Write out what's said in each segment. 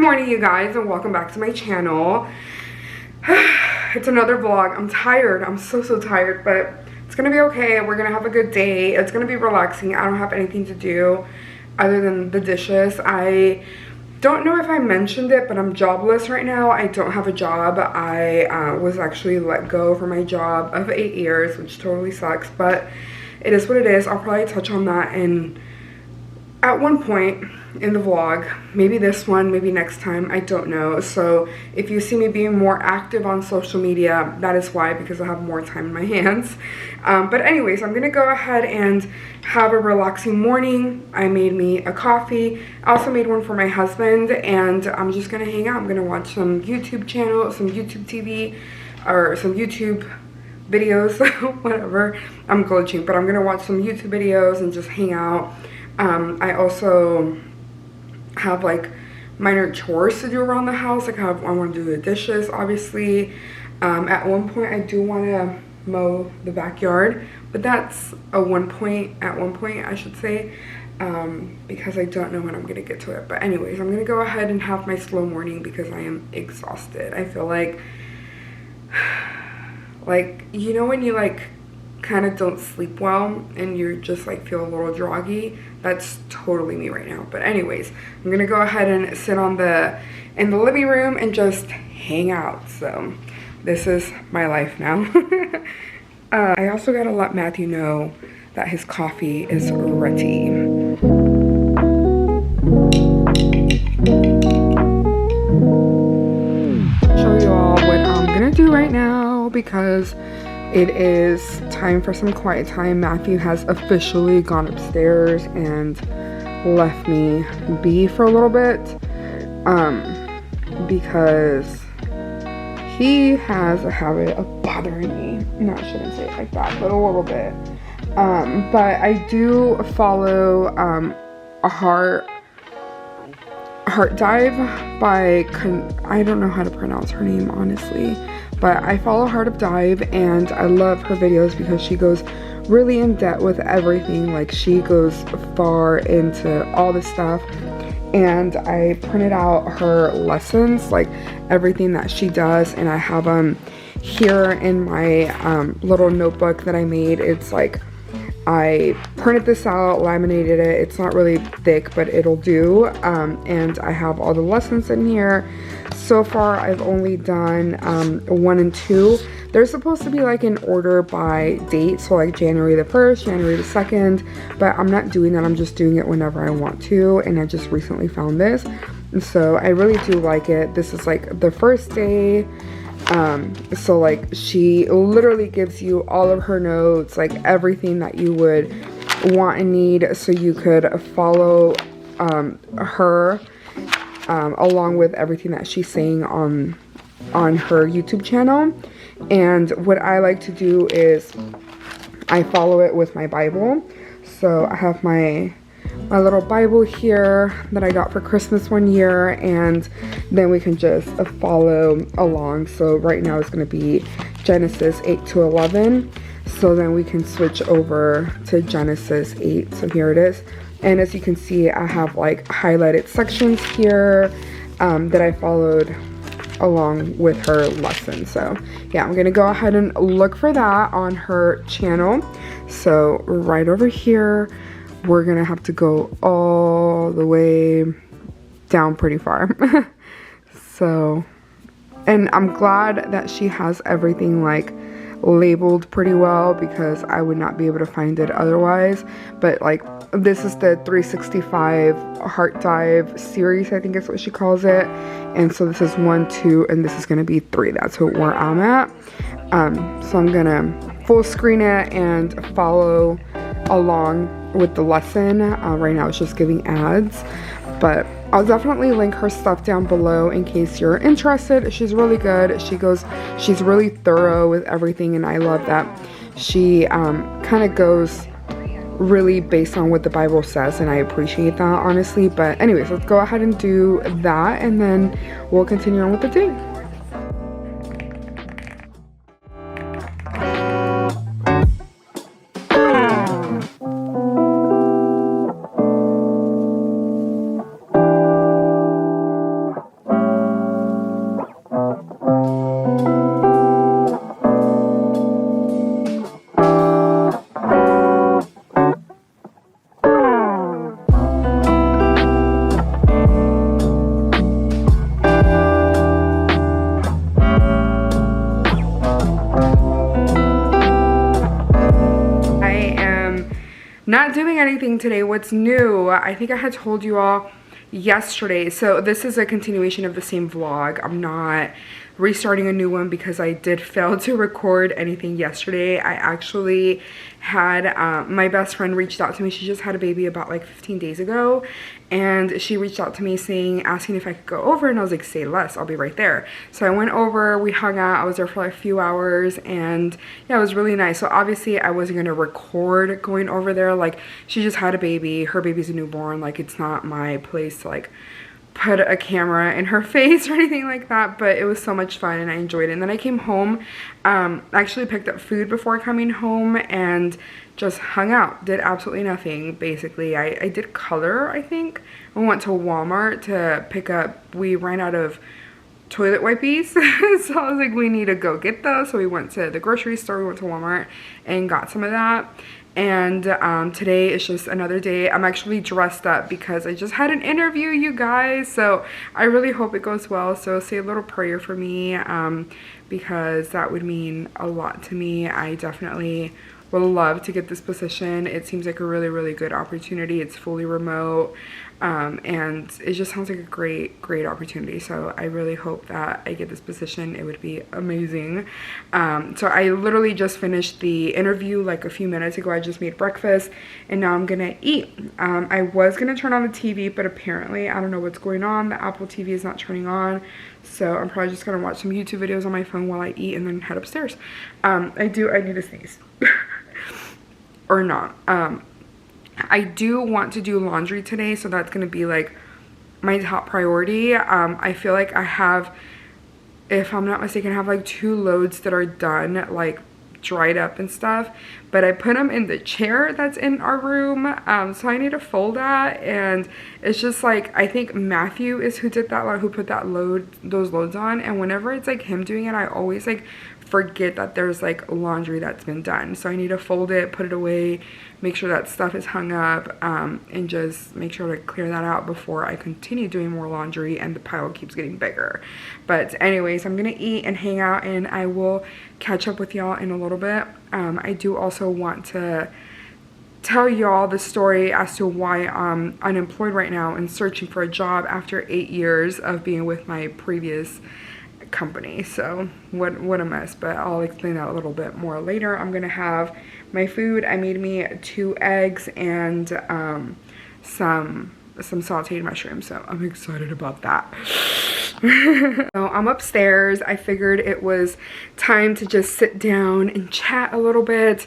morning, you guys, and welcome back to my channel. It's another vlog. I'm tired. I'm so tired, but it's gonna be okay. We're gonna have a good day. It's gonna be relaxing. I don't have anything to do other than the dishes. I don't know if I mentioned it, but I'm jobless right now. I don't have a job. I was actually let go from my job of 8 years, which totally sucks, but it is what it is. I'll probably touch on that at one point in the vlog, maybe this one, maybe next time, I don't know. So if you see me being more active on social media, that is why, because I have more time in my hands. But anyways, I'm gonna go ahead and have a relaxing morning. I made me a coffee. I also made one for my husband, and I'm just gonna hang out. I'm gonna watch some YouTube channel, some YouTube TV, or some YouTube videos, whatever. I'm glitching, but I'm gonna watch some YouTube videos and just hang out. I also have like minor chores to do around the house. Like I want to do the dishes, obviously. At one point I do want to mow the backyard, but that's at one point I should say, because I don't know when I'm gonna get to it. But anyways, I'm gonna go ahead and have my slow morning because I am exhausted. I feel like you know when you like kind of don't sleep well and you're just like feel a little groggy? That's totally me right now. But anyways, I'm gonna go ahead and sit in the living room and just hang out. So this is my life now. I also gotta let Matthew know that his coffee is ready. Show you all what I'm gonna do right now because it is time for some quiet time. Matthew has officially gone upstairs and left me be for a little bit, because he has a habit of bothering me. No, I shouldn't say it like that, but a little bit. But I do follow a heart dive by I don't know how to pronounce her name, honestly. But I follow Heart of Dive, and I love her videos because she goes really in depth with everything. Like she goes far into all this stuff, and I printed out her lessons, like everything that she does, and I have them here in my little notebook that I made. It's like I printed this out, laminated it. It's not really thick, but it'll do. And I have all the lessons in here. So far, I've only done 1 and 2. They're supposed to be like in order by date, so like January the 1st, January the 2nd, but I'm not doing that. I'm just doing it whenever I want to, and I just recently found this. And so I really do like it. This is like the first day. So like she literally gives you all of her notes, like everything that you would want and need, so you could follow her along with everything that she's saying on her YouTube channel. And what I like to do is I follow it with my Bible. So I have my little Bible here that I got for Christmas one year, and then we can just follow along. So right now it's going to be Genesis 8 to 11. So then we can switch over to Genesis 8. So here it is. And as you can see, I have like highlighted sections here that I followed along with her lesson. So yeah, I'm gonna go ahead and look for that on her channel. So right over here, we're gonna have to go all the way down pretty far. So, and I'm glad that she has everything like labeled pretty well, because I would not be able to find it otherwise. But like this is the 365 Heart Dive series, I think is what she calls it. And so this is 1, 2, and this is gonna be 3. That's where I'm at. So I'm gonna full screen it and follow along with the lesson. Right now it's just giving ads, but I'll definitely link her stuff down below in case you're interested. She's really good. She's really thorough with everything, and I love that she kind of goes really based on what the Bible says, and I appreciate that, honestly. But anyways, let's go ahead and do that, and then we'll continue on with the day. not doing anything today. What's new, I think I had told you all yesterday, so this is a continuation of the same vlog. I'm not restarting a new one because I did fail to record anything yesterday. I actually had my best friend reached out to me. She just had a baby about like 15 days ago, and she reached out to me asking if I could go over, and I was like, say less, I'll be right there. So I went over, we hung out, I was there for like a few hours, and yeah, it was really nice. So obviously I wasn't gonna record going over there. Like, she just had a baby, her baby's a newborn, like it's not my place to like put a camera in her face or anything like that, but it was so much fun and I enjoyed it. And then I came home, actually picked up food before coming home and just hung out, did absolutely nothing basically. I did color, I think. I went to Walmart to pick up, we ran out of toilet wipes, so I was like, we need to go get those. So we went to the grocery store, we went to Walmart and got some of that. And today is just another day. I'm actually dressed up because I just had an interview, you guys, so I really hope it goes well. So say a little prayer for me, because that would mean a lot to me. I definitely would love to get this position. It seems like a really good opportunity. It's fully remote, and it just sounds like a great opportunity. So I really hope that I get this position. It would be amazing. So I literally just finished the interview like a few minutes ago. I just made breakfast and now I'm gonna eat. I was gonna turn on the TV, but apparently I don't know what's going on. The Apple TV is not turning on, so I'm probably just gonna watch some YouTube videos on my phone while I eat and then head upstairs. I need to sneeze. Or not. I do want to do laundry today, so that's gonna be like my top priority. I feel like I have, if I'm not mistaken, I have like 2 loads that are done, like dried up and stuff, but I put them in the chair that's in our room, so I need to fold that. And it's just like, I think Matthew is who did that, who put those loads on, and whenever it's like him doing it, I always like forget that there's like laundry that's been done. So I need to fold it, put it away, make sure that stuff is hung up, and just make sure to clear that out before I continue doing more laundry and the pile keeps getting bigger. But anyways, I'm gonna eat and hang out and I will catch up with y'all in a little bit. I do also want to tell y'all the story as to why I'm unemployed right now and searching for a job after 8 years of being with my previous company. So what a mess, but I'll explain that a little bit more later. I'm gonna have my food. I made me 2 eggs and some sauteed mushrooms, so I'm excited about that. So I'm upstairs. I figured it was time to just sit down and chat a little bit.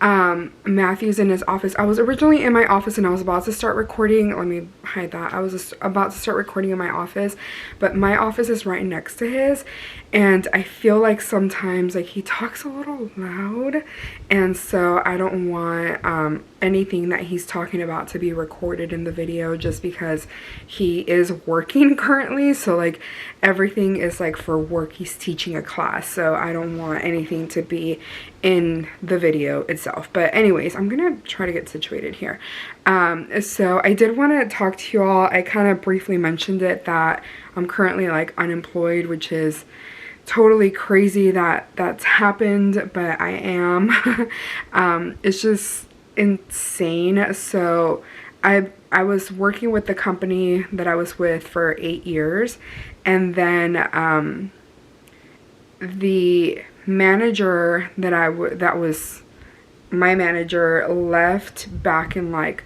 Matthew's in his office. I was originally in my office and I was about to start recording. Let me hide that. I was about to start recording in my office, but my office is right next to his, and I feel like sometimes like he talks a little loud, and so I don't want anything that he's talking about to be recorded in the video, just because he is working currently. So like everything is like for work. He's teaching a class, so I don't want anything to be in the video itself. But anyways, I'm gonna try to get situated here. So I did want to talk to you all. I kind of briefly mentioned it, that I'm currently like unemployed, which is totally crazy that that's happened, but I am. It's just insane. So I was working with the company that I was with for 8 years, and then the manager that was my manager left back in like,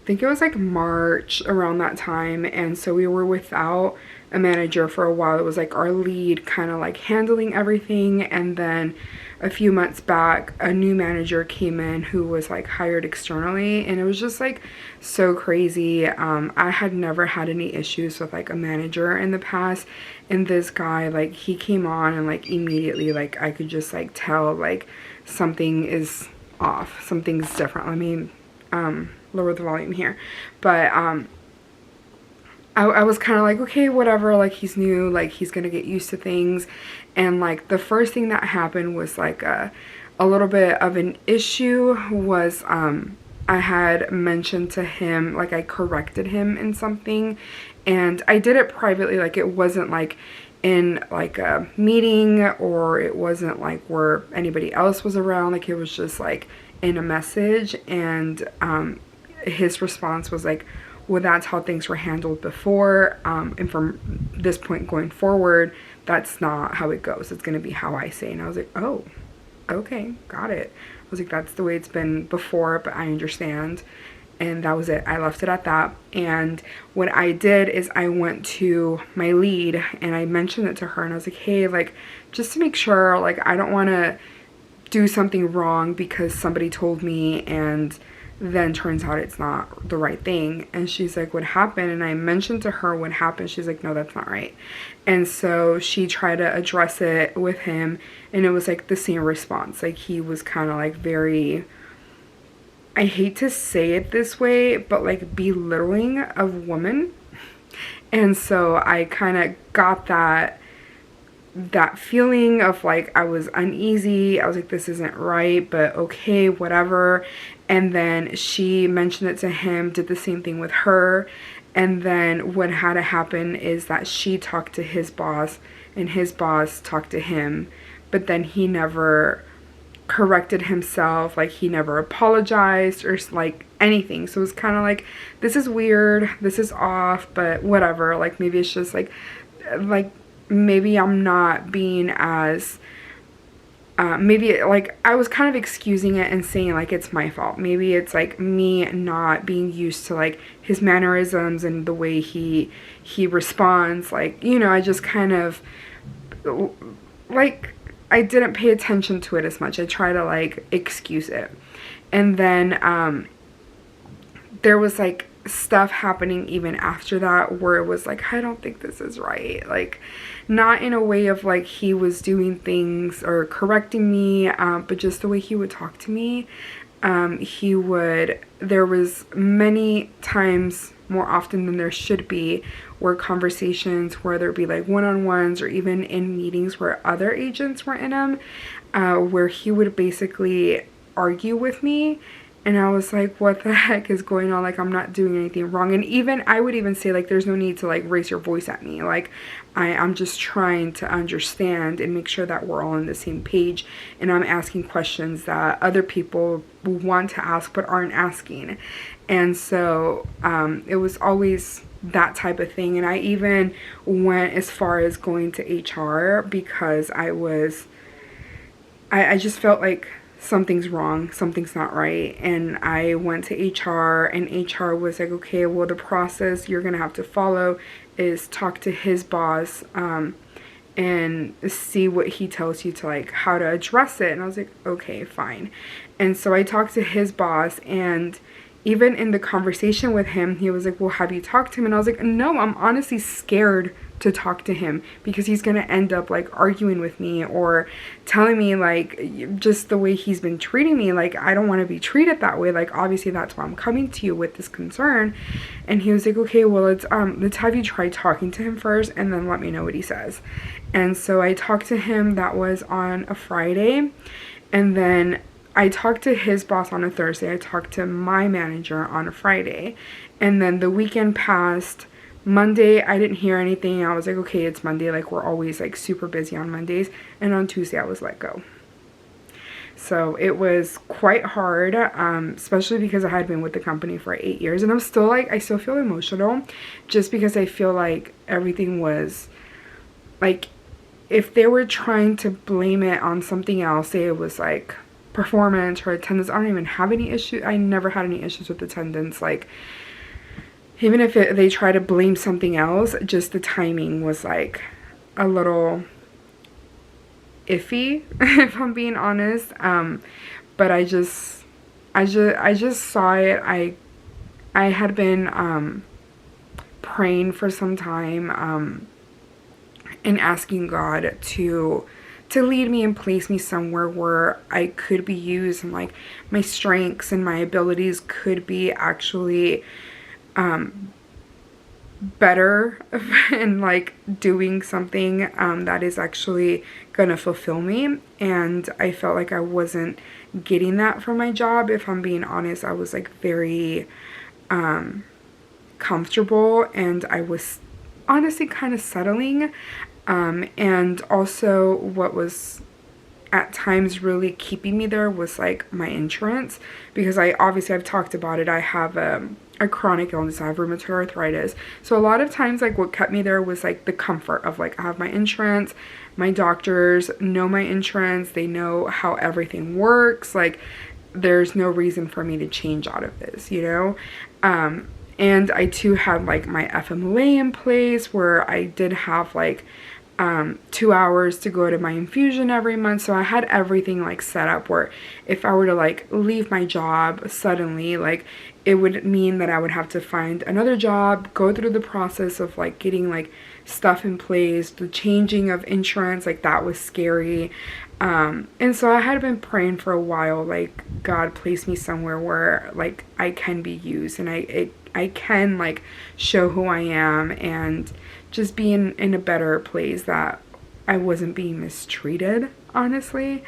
I think it was like March, around that time, and so we were without a manager for a while. It was like our lead kind of like handling everything, and then a few months back a new manager came in who was like hired externally, and it was just like so crazy. I had never had any issues with like a manager in the past, and this guy, like, he came on and like immediately, like, I could just like tell like something is off, something's different. Let me lower the volume here. But I was kind of like, okay, whatever, like, he's new, like, he's gonna get used to things. And like the first thing that happened was like a little bit of an issue was I had mentioned to him, like, I corrected him in something, and I did it privately. Like, it wasn't like in like a meeting, or it wasn't like where anybody else was around. Like, it was just like in a message, and his response was like, well, that's how things were handled before, and from this point going forward, that's not how it goes. It's going to be how I say. And I was like, oh, okay, got it. I was like, that's the way it's been before, but I understand. And that was it. I left it at that. And what I did is I went to my lead and I mentioned it to her, and I was like, hey, like, just to make sure, like, I don't want to do something wrong because somebody told me and then turns out it's not the right thing. And she's like, what happened? And I mentioned to her what happened. She's like, no, that's not right. And so she tried to address it with him, and it was like the same response. Like, he was kind of like very, I hate to say it this way, but like belittling of women. And so I kind of got that feeling of like, I was uneasy. I was like, this isn't right, but okay, whatever. And then she mentioned it to him, did the same thing with her. And then what had to happen is that she talked to his boss and his boss talked to him, but then he never corrected himself. Like, he never apologized or like anything. So it was kind of like, this is weird, this is off, but whatever. Like, maybe it's just like maybe I'm not being as maybe like I was kind of excusing it and saying like it's my fault. Maybe it's like me not being used to like his mannerisms and the way he responds. Like, you know, I just kind of like, I didn't pay attention to it as much. I try to like excuse it. And then there was like stuff happening even after that where it was like, I don't think this is right. Like, not in a way of like he was doing things or correcting me, but just the way he would talk to me. There was many times, more often than there should be, where conversations, whether it be like one-on-ones or even in meetings where other agents were in them, where he would basically argue with me. And I was like, what the heck is going on? Like, I'm not doing anything wrong. And even, I would even say, like, there's no need to, like, raise your voice at me. Like, I'm just trying to understand and make sure that we're all on the same page. And I'm asking questions that other people want to ask but aren't asking. And so it was always that type of thing. And I even went as far as going to HR because I just felt like something's wrong, something's not right. And I went to HR, and HR was like, okay, well, the process you're gonna have to follow is talk to his boss and see what he tells you to, like, how to address it. And I was like, okay, fine. And so I talked to his boss, and even in the conversation with him, he was like, well, have you talked to him? And I was like, no, I'm honestly scared to talk to him because he's gonna end up like arguing with me or telling me like just the way he's been treating me. Like, I don't want to be treated that way. Like, obviously that's why I'm coming to you with this concern. And he was like, okay, well, let's have you try talking to him first and then let me know what he says. And so I talked to him. That was on a Friday, and then I talked to his boss on a Thursday. I talked to my manager on a Friday, and then the weekend passed. Monday, I didn't hear anything. I was like, okay, it's Monday. Like, we're always like super busy on Mondays. And on Tuesday, I was let go. So it was quite hard, especially because I had been with the company for 8 years. And I'm still like, I still feel emotional just because I feel like everything was like, if they were trying to blame it on something else, say it was like performance or attendance. I don't even have any issues. I never had any issues with attendance. Like, even if they try to blame something else, just the timing was like a little iffy, if I'm being honest. But I just saw it. I had been praying for some time and asking God to lead me and place me somewhere where I could be used, and like my strengths and my abilities could be actually better and like doing something that is actually gonna fulfill me. And I felt like I wasn't getting that from my job. If I'm being honest, I was like very comfortable, and I was honestly kind of settling. And also what was at times really keeping me there was like my insurance, because I've talked about it. I have a chronic illness. I have rheumatoid arthritis. So a lot of times, like, what kept me there was like the comfort of like, I have my insurance, my doctors know my insurance, they know how everything works. Like, there's no reason for me to change out of this, you know? And I too had like my FMLA in place, where I did have like 2 hours to go to my infusion every month. So I had everything like set up where if I were to like leave my job suddenly, like, it would mean that I would have to find another job, go through the process of like getting like stuff in place, the changing of insurance, like that was scary. And so I had been praying for a while, like, God, place me somewhere where like I can be used, and I can like show who I am, and just be in a better place, that I wasn't being mistreated, honestly.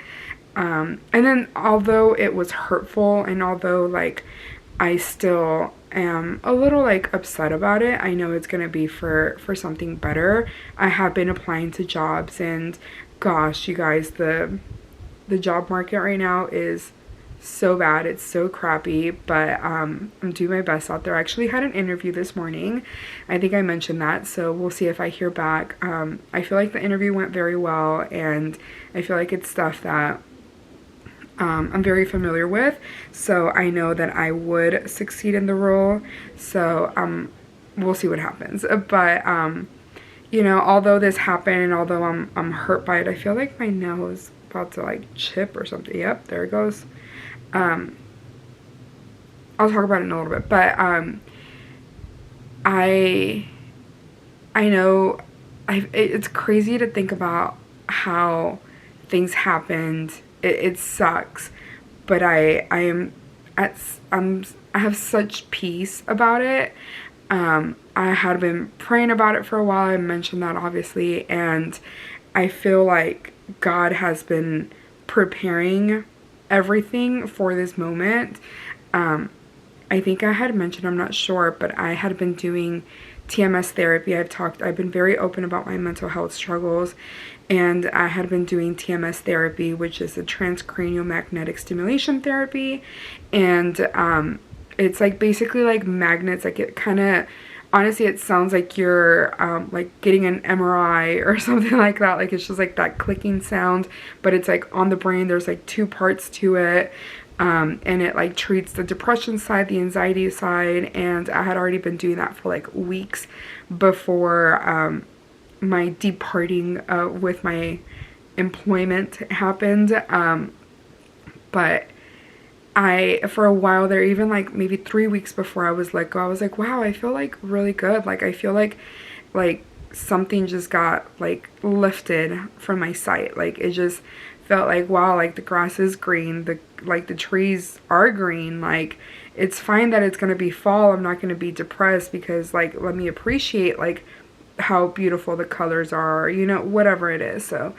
And then although it was hurtful, and although like I still am a little like upset about it, I know it's gonna be for something better. I have been applying to jobs, and gosh, you guys, the job market right now is so bad. It's so crappy, but I'm doing my best out there. I actually had an interview this morning. I think I mentioned that, so we'll see if I hear back. I feel like the interview went very well, and I feel like it's stuff that I'm very familiar with, so I know that I would succeed in the role. So we'll see what happens. But you know, although this happened, and although I'm hurt by it, I feel like my nail is about to like chip or something. Yep, there it goes. I'll talk about it in a little bit, but I know it's crazy to think about how things happened. It sucks, but I have such peace about it. I had been praying about it for a while. I mentioned that, obviously, and I feel like God has been preparing everything for this moment. I think I had mentioned, I'm not sure, but I had been doing TMS therapy. I've been very open about my mental health struggles, and I had been doing TMS therapy, which is a transcranial magnetic stimulation therapy. And it's like basically like magnets. Like, it kind of, honestly, it sounds like you're like getting an MRI or something like that. Like, it's just like that clicking sound, but it's like on the brain. There's like 2 parts to it. And it like treats the depression side, the anxiety side, and I had already been doing that for like weeks before my departing with my employment happened. But for a while there, even like maybe 3 weeks before I was let go, I was like, wow, I feel like really good. Like, I feel like something just got like lifted from my sight. Like, it just felt like, wow, like the grass is green, the trees are green. Like, it's fine that it's gonna be fall. I'm not gonna be depressed, because like, let me appreciate like how beautiful the colors are, you know, whatever it is. So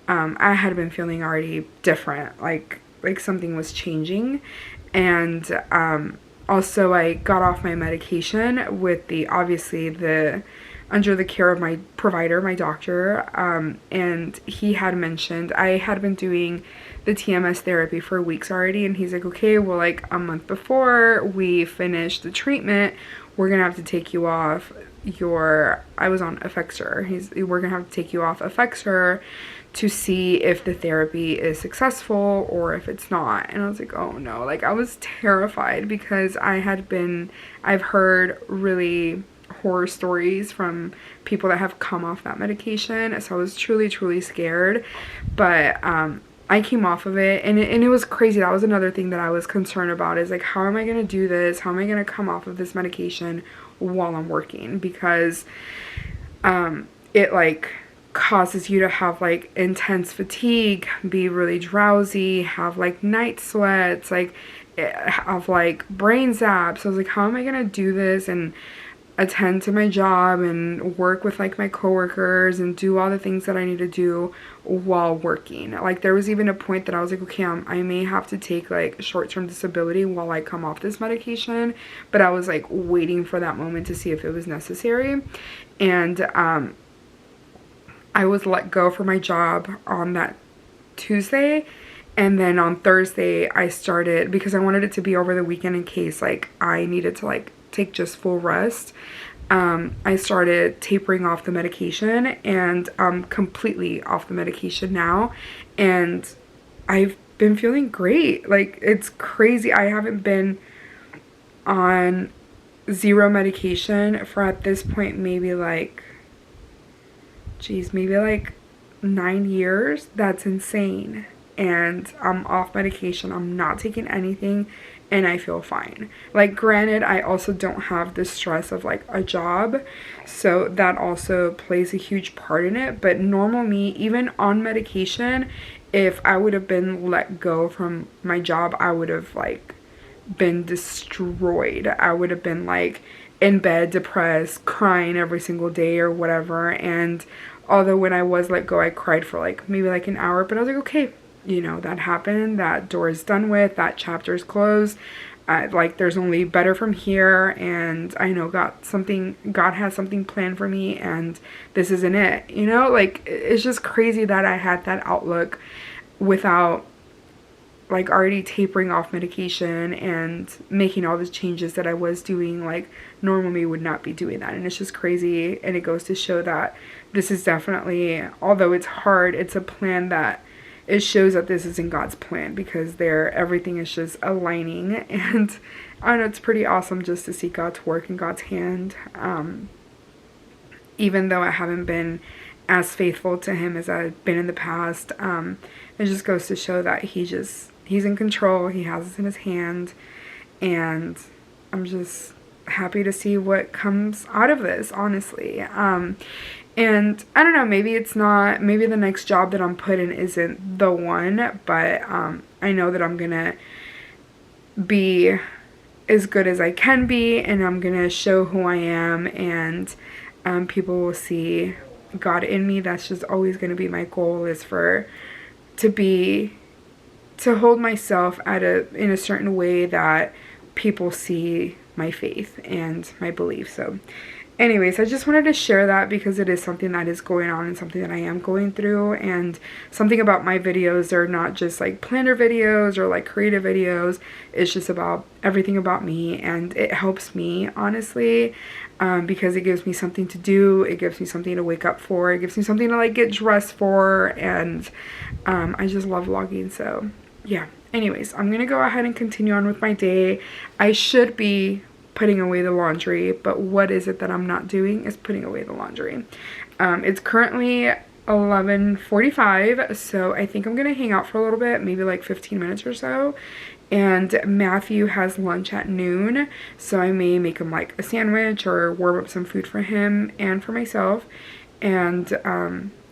I had been feeling already different, like something was changing. And also I got off my medication with under the care of my provider, my doctor, and he had mentioned, I had been doing the TMS therapy for weeks already, and he's like, okay, well, like a month before we finish the treatment, we're gonna have to take you off I was on Effexor. We're gonna have to take you off Effexor to see if the therapy is successful or if it's not. And I was like, oh no, like I was terrified, because I've heard really horror stories from people that have come off that medication. So I was truly, truly scared. But I came off of it, and it was crazy. That was another thing that I was concerned about, is like, how am I going to do this? How am I going to come off of this medication while I'm working? Because it like causes you to have like intense fatigue, be really drowsy, have like night sweats, like have like brain zaps. So I was like, how am I going to do this and attend to my job and work with like my coworkers and do all the things that I need to do while working? Like, there was even a point that I was like, okay, I may have to take like short-term disability while I come off this medication, but I was like waiting for that moment to see if it was necessary. And I was let go from my job on that Tuesday, and then on Thursday I started, because I wanted it to be over the weekend in case like I needed to like take just full rest. I started tapering off the medication, and I'm completely off the medication now, and I've been feeling great. Like, it's crazy. I haven't been on zero medication for, at this point, maybe like, maybe like 9 years. That's insane. And I'm off medication. I'm not taking anything, and I feel fine. Like, granted, I also don't have the stress of like a job, so that also plays a huge part in it. But normal me, even on medication, if I would have been let go from my job, I would have like been destroyed. I would have been like in bed, depressed, crying every single day or whatever. And although when I was let go, I cried for like maybe like an hour, but I was like, okay, you know, that happened, that door is done with, that chapter is closed. Like, there's only better from here, and I know God has something planned for me, and this isn't it, you know? Like, it's just crazy that I had that outlook without like already tapering off medication and making all the changes that I was doing. Like, normal me would not be doing that, and it's just crazy. And it goes to show that this is definitely, although it's hard, it's a plan that it shows that this is in God's plan, because everything is just aligning. And I don't know, it's pretty awesome just to see God's work in God's hand. Even though I haven't been as faithful to him as I've been in the past, it just goes to show that he's in control. He has us in his hand, and I'm just happy to see what comes out of this, honestly. And I don't know, maybe the next job that I'm put in isn't the one, but I know that I'm gonna be as good as I can be, and I'm gonna show who I am, and people will see God in me. That's just always gonna be my goal, is to hold myself in a certain way that people see my faith and my belief. So anyways, I just wanted to share that, because it is something that is going on and something that I am going through. And something about my videos, they're not just like planner videos or like creative videos. It's just about everything about me, and it helps me, honestly, because it gives me something to do. It gives me something to wake up for. It gives me something to like get dressed for. And I just love vlogging. So yeah, anyways, I'm gonna go ahead and continue on with my day. I should be putting away the laundry, but what is it that I'm not doing is putting away the laundry. It's currently 11:45, so I think I'm gonna hang out for a little bit, maybe like 15 minutes or so. And Matthew has lunch at noon, so I may make him like a sandwich or warm up some food for him and for myself. And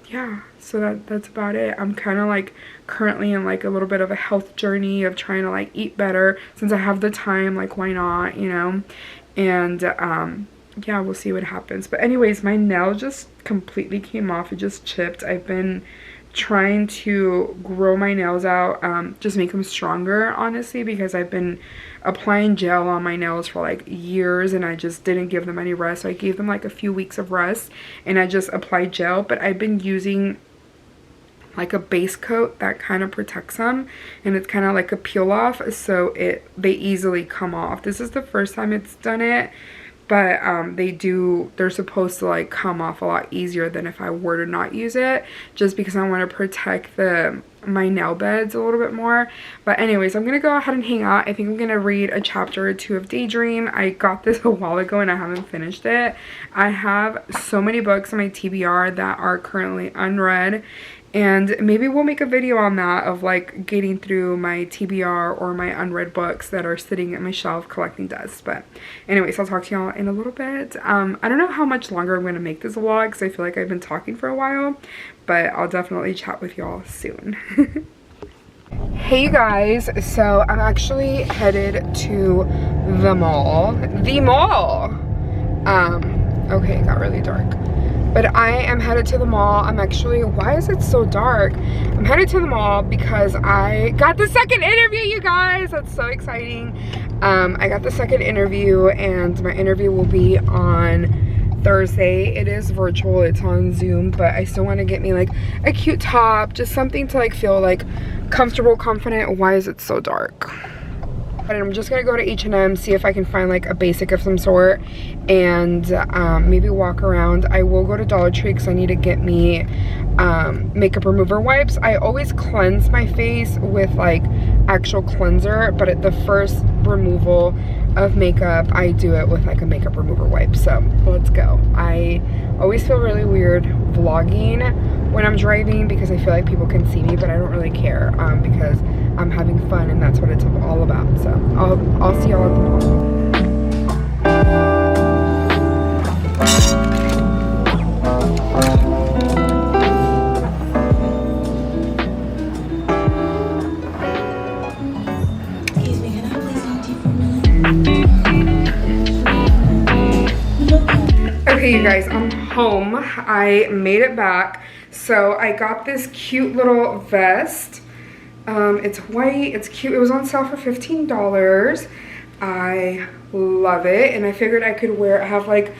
yeah, so that's about it. I'm kind of like currently in like a little bit of a health journey of trying to like eat better since I have the time. Like, why not, you know? And yeah, we'll see what happens. But anyways, my nail just completely came off. It just chipped. I've been trying to grow my nails out, just make them stronger, honestly, because I've been applying gel on my nails for like years, and I just didn't give them any rest. So I gave them like a few weeks of rest, and I just applied gel. But I've been using like a base coat that kind of protects them, and it's kind of like a peel off, so they easily come off. This is the first time it's done it, but they're supposed to like come off a lot easier than if I were to not use it, just because I want to protect my nail beds a little bit more. But anyways, I'm gonna go ahead and hang out. I think I'm gonna read a chapter or two of Daydream. I got this a while ago and I haven't finished it. I have so many books on my TBR that are currently unread, and maybe we'll make a video on that, of like getting through my TBR or my unread books that are sitting at my shelf collecting dust. But anyways, I'll talk to y'all in a little bit. I don't know how much longer I'm going to make this vlog, because I feel like I've been talking for a while, but I'll definitely chat with y'all soon. Hey you guys, so I'm actually headed to the mall. Okay, it got really dark. But I am headed to the mall. Why is it so dark? I'm headed to the mall because I got the second interview, you guys. That's so exciting. I got the second interview, and my interview will be on Thursday. It is virtual, it's on Zoom, but I still want to get me like a cute top, just something to like feel like comfortable, confident. Why is it so dark? But I'm just gonna go to H&M, see if I can find like a basic of some sort, and maybe walk around. I will go to Dollar Tree because I need to get me makeup remover wipes. I always cleanse my face with like actual cleanser, but at the first removal of makeup, I do it with like a makeup remover wipe. So let's go. I always feel really weird vlogging when I'm driving because I feel like people can see me, but I don't really care because I'm having fun and that's what it's all about. So I'll see y'all at the mall. Okay, you guys, I'm home. I made it back. So I got this cute little vest. It's white, it's cute. It was on sale for $15. I love it, and I figured I could wear it. I have like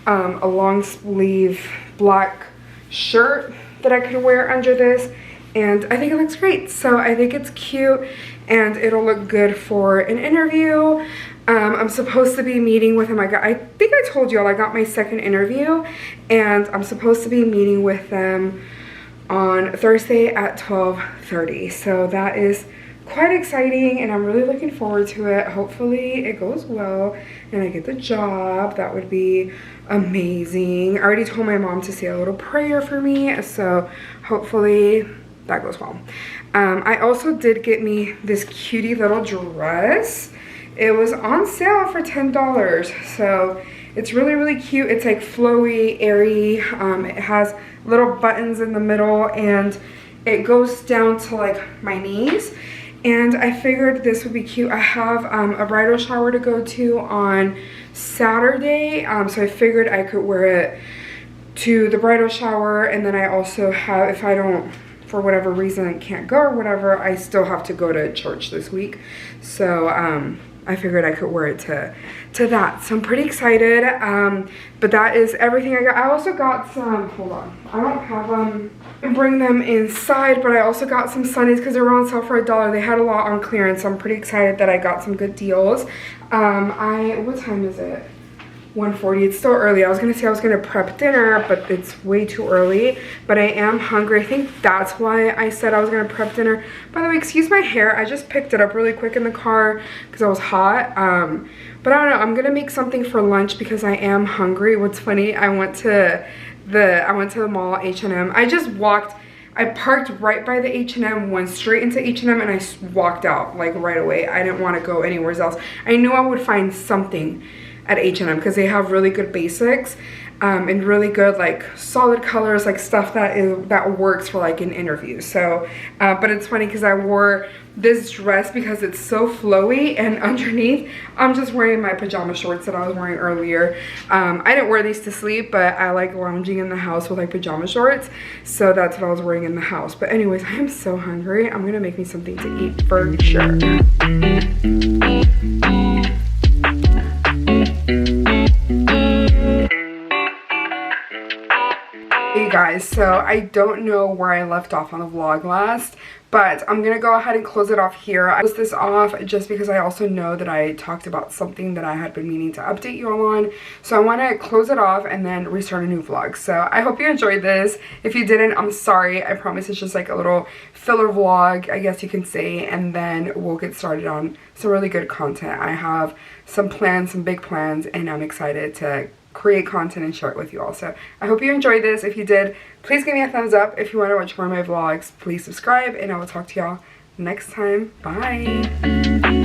a long sleeve black shirt that I could wear under this, and I think it looks great. So I think it's cute and it'll look good for an interview. I'm supposed to be meeting with him. I think I told y'all I got my second interview, and I'm supposed to be meeting with them on Thursday at 12:30. So that is quite exciting, and I'm really looking forward to it. Hopefully it goes well and I get the job. That would be amazing. I already told my mom to say a little prayer for me, so hopefully that goes well. I also did get me this cutie little dress. It was on sale for $10, so it's really, really cute. It's like flowy, airy. It has little buttons in the middle, and it goes down to like my knees. And I figured this would be cute. I have a bridal shower to go to on Saturday, so I figured I could wear it to the bridal shower. And then I also have, if I don't, for whatever reason, can't go or whatever, I still have to go to church this week. So I figured I could wear it to that. So I'm pretty excited. But that is everything I got. I also got some, hold on, I don't have them, bring them inside, but I also got some sunnies because they were on sale for $1. They had a lot on clearance, so I'm pretty excited that I got some good deals. What time is it? 1:40. It's still early. I was gonna say I was gonna prep dinner, but it's way too early. But I am hungry. I think that's why I said I was gonna prep dinner. By the way, excuse my hair. I just picked it up really quick in the car because I was hot. But I don't know. I'm gonna make something for lunch because I am hungry. What's funny? I went to the mall, H&M. I parked right by the H&M, went straight into H&M, and I walked out like right away. I didn't want to go anywhere else. I knew I would find something at H&M because they have really good basics and really good like solid colors, like stuff that works for like an interview. So but it's funny because I wore this dress because it's so flowy, and underneath I'm just wearing my pajama shorts that I was wearing earlier. I didn't wear these to sleep, but I like lounging in the house with like pajama shorts, so that's what I was wearing in the house. But anyways, I am so hungry. I'm gonna make me something to eat for sure. Hey guys, so I don't know where I left off on the vlog last, but I'm gonna go ahead and close it off here. I closed this off just because I also know that I talked about something that I had been meaning to update you all on. So I want to close it off and then restart a new vlog. So I hope you enjoyed this. If you didn't, I'm sorry. I promise it's just like a little filler vlog, I guess you can say, and then we'll get started on some really good content. I have some plans, some big plans, and I'm excited to create content and share it with you all. So I hope you enjoyed this. If you did, please give me a thumbs up. If you want to watch more of my vlogs, please subscribe, and I will talk to y'all next time. Bye.